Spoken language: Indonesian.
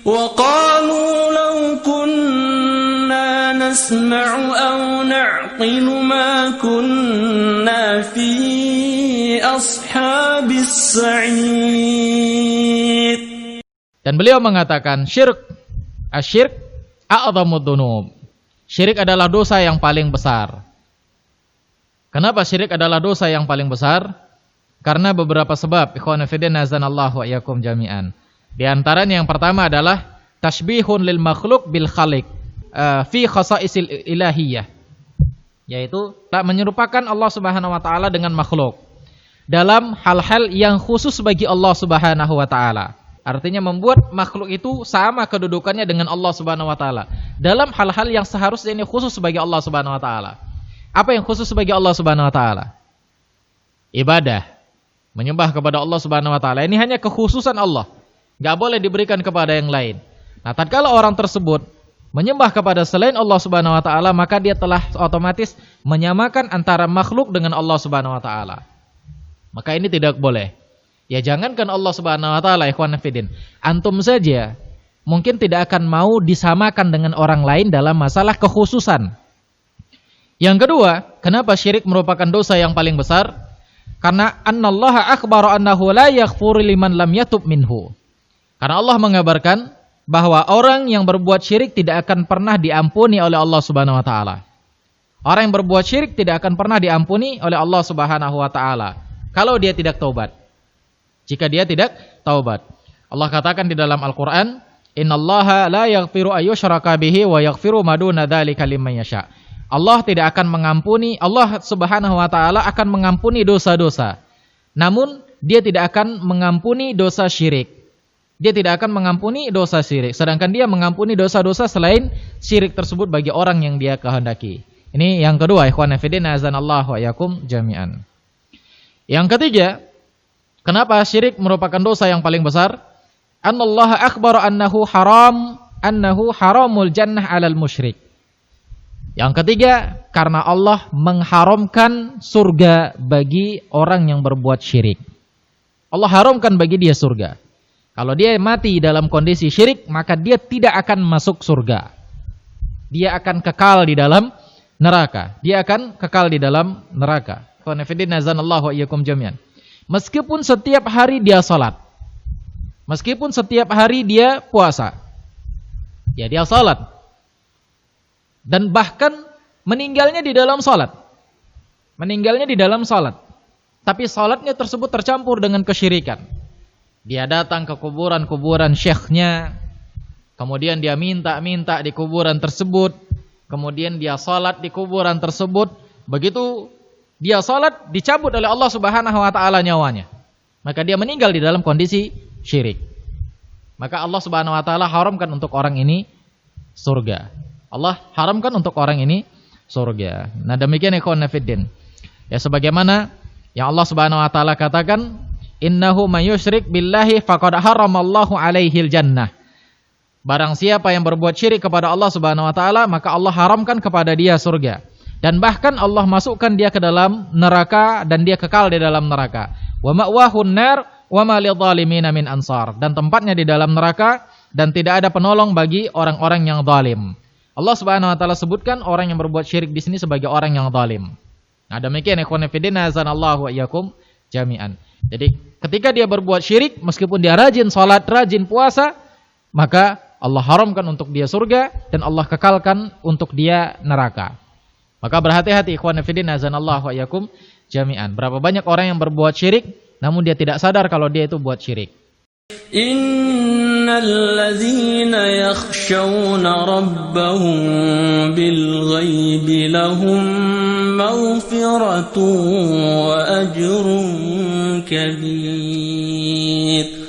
وقالوا لو كنا نسمع أو نعقل ما كنا في أصحاب السعير. Dan beliau mengatakan asyirk a'dhamud dzunub. Syirik adalah dosa yang paling besar. Kenapa syirik adalah dosa yang paling besar? Karena beberapa sebab. Ikhwana fillah azanallahu wa iyyakum jami'an. Di antaranya yang pertama adalah tashbihun lil makhluk bil khaliq fi khasaisil ilahiyah, yaitu tak menyerupakan Allah Subhanahu wa taala dengan makhluk dalam hal-hal yang khusus bagi Allah Subhanahu wa taala. Artinya membuat makhluk itu sama kedudukannya dengan Allah Subhanahu wa taala dalam hal-hal yang seharusnya ini khusus bagi Allah Subhanahu wa taala. Apa yang khusus bagi Allah Subhanahu wa taala? Ibadah, menyembah kepada Allah Subhanahu wa taala. Ini hanya kekhususan Allah. Gak boleh diberikan kepada yang lain. Nah, tatkala orang tersebut menyembah kepada selain Allah Subhanahu wa taala, maka dia telah otomatis menyamakan antara makhluk dengan Allah Subhanahu wa taala. Maka ini tidak boleh. Ya jangankan Allah Subhanahu wa taala, ikhwan fillah, antum saja mungkin tidak akan mau disamakan dengan orang lain dalam masalah kekhususan. Yang kedua, kenapa syirik merupakan dosa yang paling besar? Karena annallaha akhbara annahu la yaghfiru liman lam yatub minhu. Karena Allah mengabarkan bahwa orang yang berbuat syirik tidak akan pernah diampuni oleh Allah Subhanahu wa taala. Orang yang berbuat syirik tidak akan pernah diampuni oleh Allah Subhanahu wa taala kalau dia tidak taubat. Jika dia tidak taubat. Allah katakan di dalam Al-Qur'an, "Innallaha la yaghfiru ayyushraka bihi wa yaghfiru ma duna dzalika liman yasha." Allah tidak akan mengampuni, Allah Subhanahu wa taala akan mengampuni dosa-dosa. Namun dia tidak akan mengampuni dosa syirik. Dia tidak akan mengampuni dosa syirik, sedangkan dia mengampuni dosa-dosa selain syirik tersebut bagi orang yang dia kehendaki. Ini yang kedua, ikhwan fillah azanallahu wa iyyakum jami'an. Yang ketiga, kenapa syirik merupakan dosa yang paling besar? Annallaha akhbara annahu haramul jannah 'alal musyrik. Yang ketiga, karena Allah mengharamkan surga bagi orang yang berbuat syirik. Allah haramkan bagi dia surga. Kalau dia mati dalam kondisi syirik, maka dia tidak akan masuk surga. Dia akan kekal di dalam neraka. Meskipun setiap hari dia salat. Meskipun setiap hari dia puasa. Ya, dia salat. Dan bahkan meninggalnya di dalam salat. Tapi salatnya tersebut tercampur dengan kesyirikan. Dia datang ke kuburan syekhnya, kemudian dia minta di kuburan tersebut, kemudian dia salat di kuburan tersebut. Begitu dia salat, dicabut oleh Allah Subhanahu wa taala nyawanya. Maka dia meninggal di dalam kondisi syirik. Maka Allah Subhanahu wa taala haramkan untuk orang ini surga. Nah, demikian ikhwan fillah. Ya, sebagaimana yang Allah Subhanahu wa taala katakan, innahu may yusyrik billahi faqad haramallahu alaihil jannah. Barang siapa yang berbuat syirik kepada Allah Subhanahu wa taala, maka Allah haramkan kepada dia surga. Dan bahkan Allah masukkan dia ke dalam neraka dan dia kekal di dalam neraka. Wa ma'wahun nar wa ma lidh-dhalimin min ansar. Dan tempatnya di dalam neraka dan tidak ada penolong bagi orang-orang yang zalim. Allah Subhanahu wa taala sebutkan orang yang berbuat syirik di sini sebagai orang yang zalim. Nah, demikian ikhwan fillah azanallahu wa iyyakum jami'an. Jadi ketika dia berbuat syirik, meskipun dia rajin salat, rajin puasa, maka Allah haramkan untuk dia surga dan Allah kekalkan untuk dia neraka. Maka berhati-hati ikhwan fillah azanallahu wa iyyakum jami'an. Berapa banyak orang yang berbuat syirik namun dia tidak sadar kalau dia itu buat syirik. Innal ladzina yakhshawna rabbahum bil ghaibi lahum maghfiratun wa ajrun kabir.